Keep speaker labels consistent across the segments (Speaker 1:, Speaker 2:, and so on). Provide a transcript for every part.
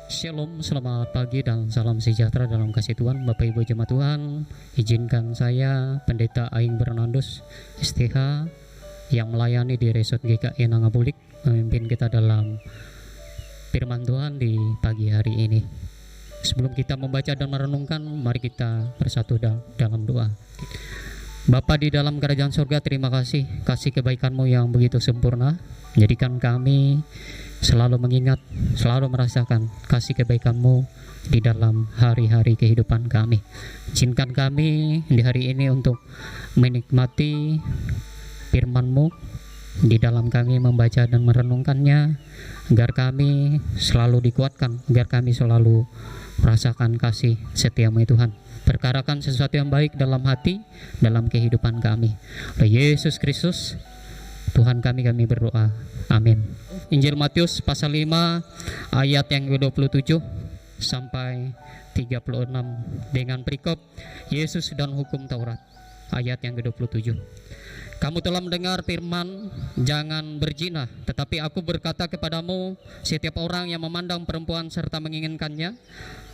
Speaker 1: Shalom, selamat pagi dan salam sejahtera dalam kasih Tuhan. Bapak Ibu jemaat Tuhan, izinkan saya Pendeta Aing Bernardus STH yang melayani di Resort GKI Nangabulik memimpin kita dalam firman Tuhan di pagi hari ini. Sebelum kita membaca dan merenungkan, mari kita bersatu dalam doa. Bapa di dalam kerajaan surga, terima kasih kebaikan-Mu yang begitu sempurna. Jadikan kami selalu mengingat, selalu merasakan kasih kebaikan-Mu di dalam hari-hari kehidupan kami. Izinkan kami di hari ini untuk menikmati firman-Mu di dalam kami membaca dan merenungkannya, agar kami selalu dikuatkan, agar kami selalu merasakan kasih setia-Mu Tuhan. Perkarakan sesuatu yang baik dalam hati, dalam kehidupan kami. Oleh Yesus Kristus Tuhan kami berdoa. Amin. Injil Matius pasal 5 ayat yang ke-27 sampai 36 dengan perikop Yesus dan hukum Taurat. Ayat yang ke-27. Kamu telah mendengar firman, jangan berzina, tetapi aku berkata kepadamu, setiap orang yang memandang perempuan serta menginginkannya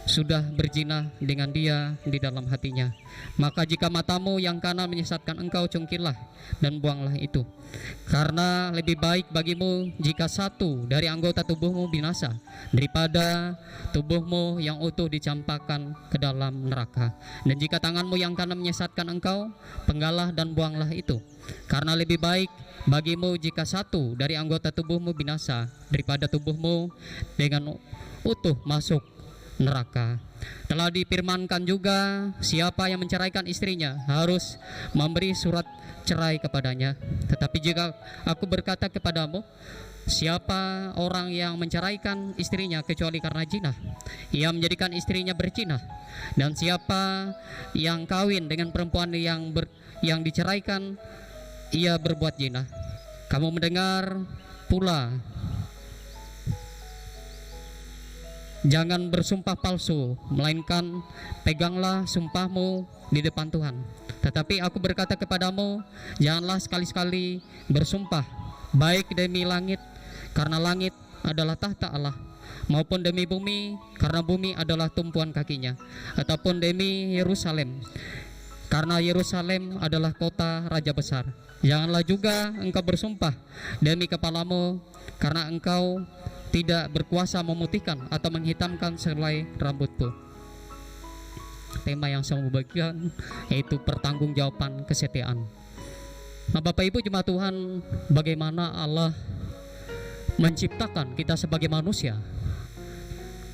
Speaker 1: sudah berzina dengan dia di dalam hatinya. Maka jika matamu yang kanan menyesatkan engkau, cungkillah dan buanglah itu. Karena lebih baik bagimu jika satu dari anggota tubuhmu binasa daripada tubuhmu yang utuh dicampakkan ke dalam neraka. Dan jika tanganmu yang kanan menyesatkan engkau, penggalah dan buanglah itu. Karena lebih baik bagimu jika satu dari anggota tubuhmu binasa daripada tubuhmu dengan utuh masuk neraka. Telah difirmankan juga, siapa yang menceraikan istrinya harus memberi surat cerai kepadanya. Tetapi jika aku berkata kepadamu, siapa orang yang menceraikan istrinya kecuali karena zina, ia menjadikan istrinya berzina. Dan siapa yang kawin dengan perempuan yang diceraikan, ia berbuat zina. Kamu mendengar pula, jangan bersumpah palsu, melainkan peganglah sumpahmu di depan Tuhan. Tetapi aku berkata kepadamu, janganlah sekali-sekali bersumpah, baik demi langit, karena langit adalah tahta Allah, maupun demi bumi, karena bumi adalah tumpuan kakinya, ataupun demi Yerusalem, karena Yerusalem adalah kota raja besar. Janganlah juga engkau bersumpah demi kepalamu, karena engkau tidak berkuasa memutihkan atau menghitamkan selai rambutmu. Tema yang saya mau bagikan yaitu pertanggungjawaban kesetiaan. Nah, Bapak Ibu jemaat Tuhan, bagaimana Allah menciptakan kita sebagai manusia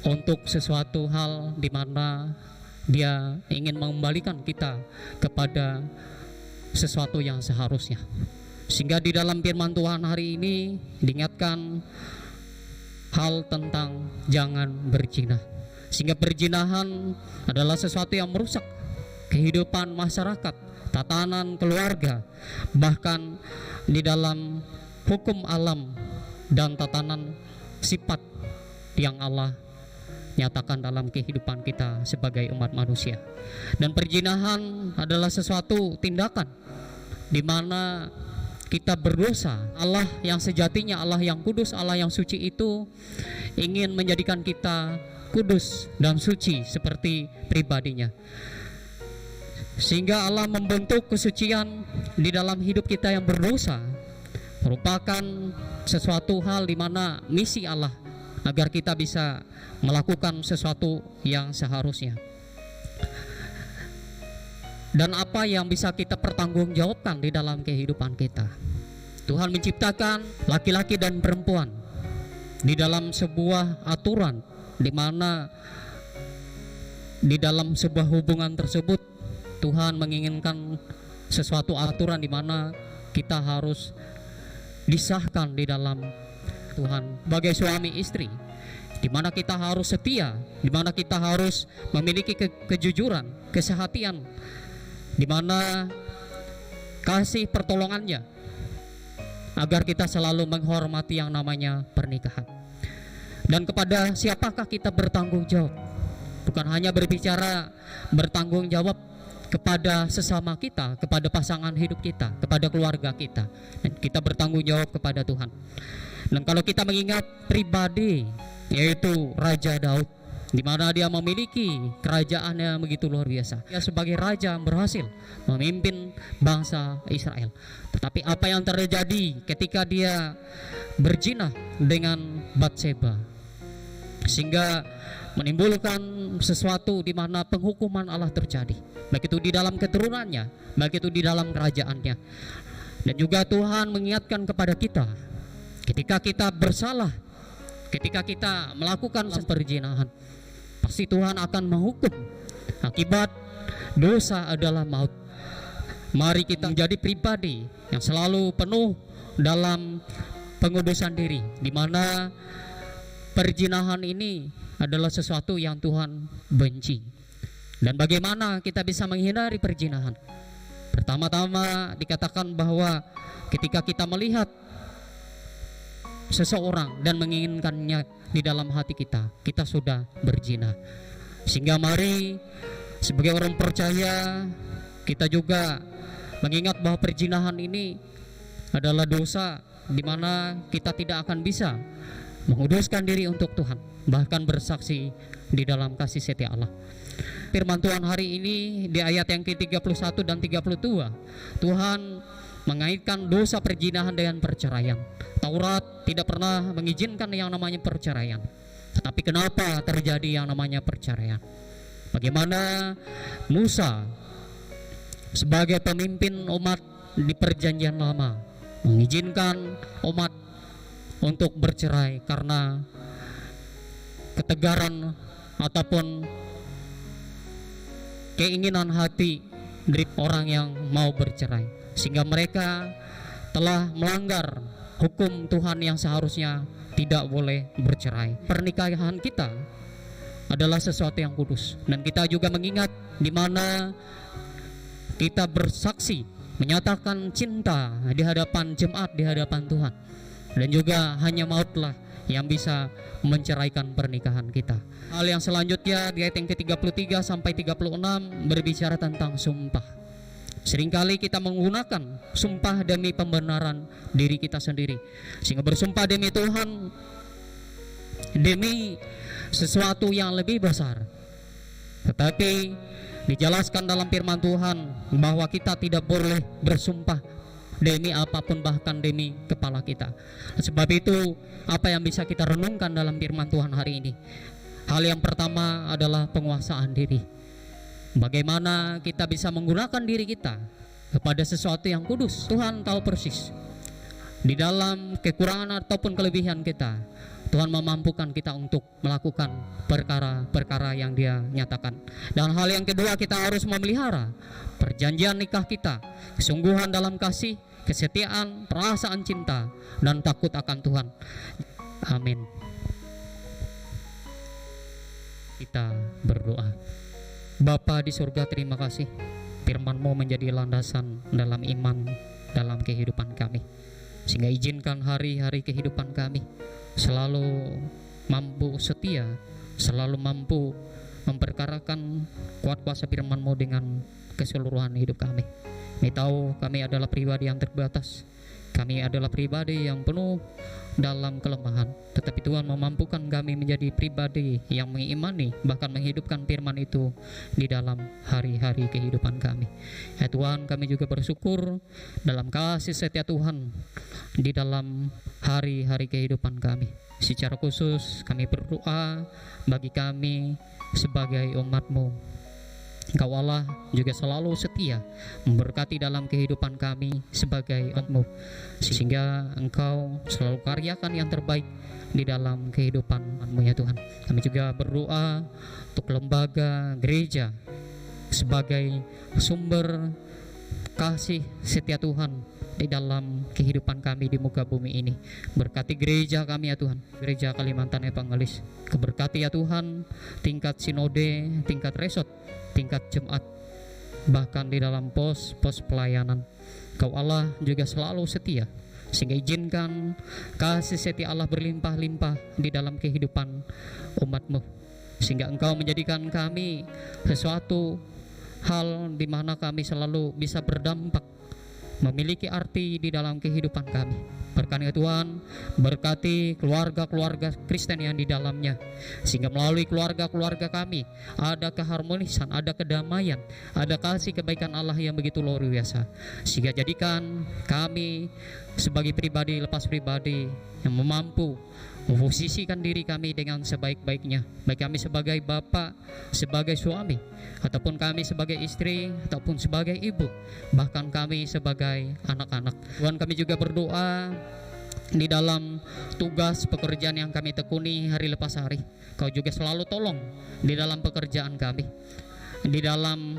Speaker 1: untuk sesuatu hal di mana Dia ingin mengembalikan kita kepada sesuatu yang seharusnya. Sehingga di dalam firman Tuhan hari ini diingatkan hal tentang jangan berzina. Sehingga perzinahan adalah sesuatu yang merusak kehidupan masyarakat, tatanan keluarga, bahkan di dalam hukum alam dan tatanan sifat yang Allah nyatakan dalam kehidupan kita sebagai umat manusia. Dan perzinahan adalah sesuatu tindakan di mana kita berdosa. Allah yang sejatinya, Allah yang kudus, Allah yang suci itu ingin menjadikan kita kudus dan suci seperti pribadinya. Sehingga Allah membentuk kesucian di dalam hidup kita yang berdosa, merupakan sesuatu hal di mana misi Allah agar kita bisa melakukan sesuatu yang seharusnya. Dan apa yang bisa kita pertanggungjawabkan di dalam kehidupan kita. Tuhan menciptakan laki-laki dan perempuan di dalam sebuah aturan, di mana di dalam sebuah hubungan tersebut Tuhan menginginkan sesuatu aturan di mana kita harus disahkan di dalam Tuhan sebagai suami istri, di mana kita harus setia, di mana kita harus memiliki kejujuran, kesehatian, di mana kasih pertolongannya, agar kita selalu menghormati yang namanya pernikahan. Dan kepada siapakah kita bertanggung jawab? Bukan hanya berbicara bertanggung jawab kepada sesama kita, kepada pasangan hidup kita, kepada keluarga kita. Dan kita bertanggung jawab kepada Tuhan. Dan kalau kita mengingat pribadi, yaitu Raja Daud, di mana dia memiliki kerajaannya begitu luar biasa. Dia sebagai raja berhasil memimpin bangsa Israel. Tetapi apa yang terjadi ketika dia berzina dengan Batseba, sehingga menimbulkan sesuatu di mana penghukuman Allah terjadi, baik itu di dalam keturunannya, baik itu di dalam kerajaannya. Dan juga Tuhan mengingatkan kepada kita, ketika kita bersalah, ketika kita melakukan perzinahan, pasti Tuhan akan menghukum. Akibat dosa adalah maut. Mari kita menjadi pribadi yang selalu penuh dalam pengudusan diri, di mana perzinahan ini adalah sesuatu yang Tuhan benci. Dan bagaimana kita bisa menghindari perzinahan? Pertama-tama dikatakan bahwa ketika kita melihat seseorang dan menginginkannya di dalam hati kita, kita sudah berzina. Sehingga mari sebagai orang percaya kita juga mengingat bahwa perzinahan ini adalah dosa, di mana kita tidak akan bisa menguduskan diri untuk Tuhan, bahkan bersaksi di dalam kasih setia Allah. Firman Tuhan hari ini di ayat yang ke-31 dan 32, Tuhan mengaitkan dosa perzinahan dengan perceraian. Taurat tidak pernah mengizinkan yang namanya perceraian. Tetapi kenapa terjadi yang namanya perceraian? Bagaimana Musa sebagai pemimpin umat di perjanjian lama mengizinkan umat untuk bercerai karena ketegaran ataupun keinginan hati dari orang yang mau bercerai, sehingga mereka telah melanggar hukum Tuhan yang seharusnya tidak boleh bercerai. Pernikahan kita adalah sesuatu yang kudus, dan kita juga mengingat di mana kita bersaksi menyatakan cinta di hadapan jemaat, di hadapan Tuhan. Dan juga hanya mautlah yang bisa menceraikan pernikahan kita. Hal yang selanjutnya di ayat yang ke-33 sampai 36 berbicara tentang sumpah. Seringkali kita menggunakan sumpah demi pembenaran diri kita sendiri, sehingga bersumpah demi Tuhan, demi sesuatu yang lebih besar. Tetapi dijelaskan dalam firman Tuhan bahwa kita tidak boleh bersumpah demi apapun, bahkan demi kepala kita. Sebab itu, apa yang bisa kita renungkan dalam firman Tuhan hari ini? Hal yang pertama adalah penguasaan diri. Bagaimana kita bisa menggunakan diri kita kepada sesuatu yang kudus. Tuhan tahu persis di dalam kekurangan ataupun kelebihan kita. Tuhan memampukan kita untuk melakukan perkara-perkara yang Dia nyatakan. Dan hal yang kedua, kita harus memelihara perjanjian nikah kita, kesungguhan dalam kasih, kesetiaan, perasaan cinta, dan takut akan Tuhan. Amin. Kita berdoa. Bapa di surga, terima kasih firman-Mu menjadi landasan dalam iman, dalam kehidupan kami, sehingga izinkan hari-hari kehidupan kami selalu mampu setia, selalu mampu memperkarakan kuat kuasa firman-Mu dengan keseluruhan hidup kami. Kami tahu kami adalah pribadi yang terbatas, kami adalah pribadi yang penuh dalam kelemahan, tetapi Tuhan memampukan kami menjadi pribadi yang mengimani, bahkan menghidupkan firman itu di dalam hari-hari kehidupan kami. Ya Tuhan, kami juga bersyukur dalam kasih setia Tuhan di dalam hari-hari kehidupan kami. Secara khusus kami berdoa bagi kami sebagai umat-Mu. Engkau Allah juga selalu setia memberkati dalam kehidupan kami sebagai umat-Mu, sehingga Engkau selalu karyakan yang terbaik di dalam kehidupan-Mu ya Tuhan. Kami juga berdoa untuk lembaga gereja sebagai sumber kasih setia Tuhan di dalam kehidupan kami di muka bumi ini. Berkati gereja kami ya Tuhan, gereja Kalimantan Evangelis. Keberkati ya Tuhan tingkat sinode, tingkat resort, tingkat jemaat, bahkan di dalam pos pelayanan. Kau Allah juga selalu setia, sehingga izinkan kasih setia Allah berlimpah-limpah di dalam kehidupan umat-Mu, sehingga Engkau menjadikan kami sesuatu hal di mana kami selalu bisa berdampak, memiliki arti di dalam kehidupan kami. Berkati Tuhan, berkati keluarga-keluarga Kristen yang di dalamnya, sehingga melalui keluarga-keluarga kami ada keharmonisan, ada kedamaian, ada kasih kebaikan Allah yang begitu luar biasa. Sehingga jadikan kami sebagai pribadi lepas pribadi yang mampu memposisikan diri kami dengan sebaik-baiknya, baik kami sebagai bapak, sebagai suami, ataupun kami sebagai istri, ataupun sebagai ibu, bahkan kami sebagai anak-anak. Tuhan, kami juga berdoa di dalam tugas pekerjaan yang kami tekuni hari lepas hari. Kau juga selalu tolong di dalam pekerjaan kami, di dalam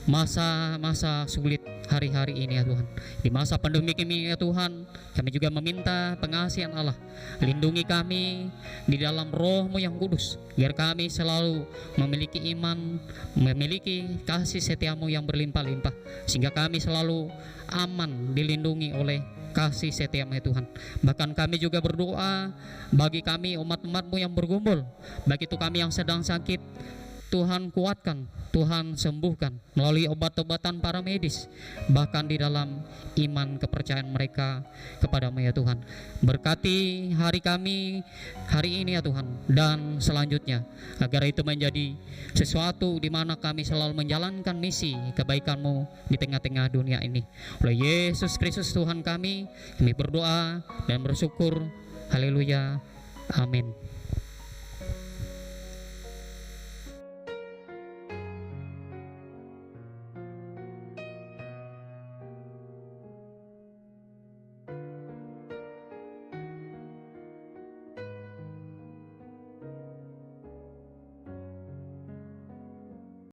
Speaker 1: masa-masa sulit hari-hari ini ya Tuhan. Di masa pandemi ini ya Tuhan, kami juga meminta pengasihan Allah, lindungi kami di dalam Roh-Mu yang kudus, biar kami selalu memiliki iman, memiliki kasih setia-Mu yang berlimpah-limpah, sehingga kami selalu aman dilindungi oleh kasih setia-Mu ya Tuhan. Bahkan kami juga berdoa bagi kami umat-umat-Mu yang bergumul, baik itu kami yang sedang sakit, Tuhan kuatkan, Tuhan sembuhkan melalui obat-obatan para medis, bahkan di dalam iman kepercayaan mereka kepada-Mu ya Tuhan. Berkati hari kami hari ini ya Tuhan, dan selanjutnya, agar itu menjadi sesuatu di mana kami selalu menjalankan misi kebaikan-Mu di tengah-tengah dunia ini. Oleh Yesus Kristus Tuhan kami berdoa dan bersyukur. Haleluya, amin.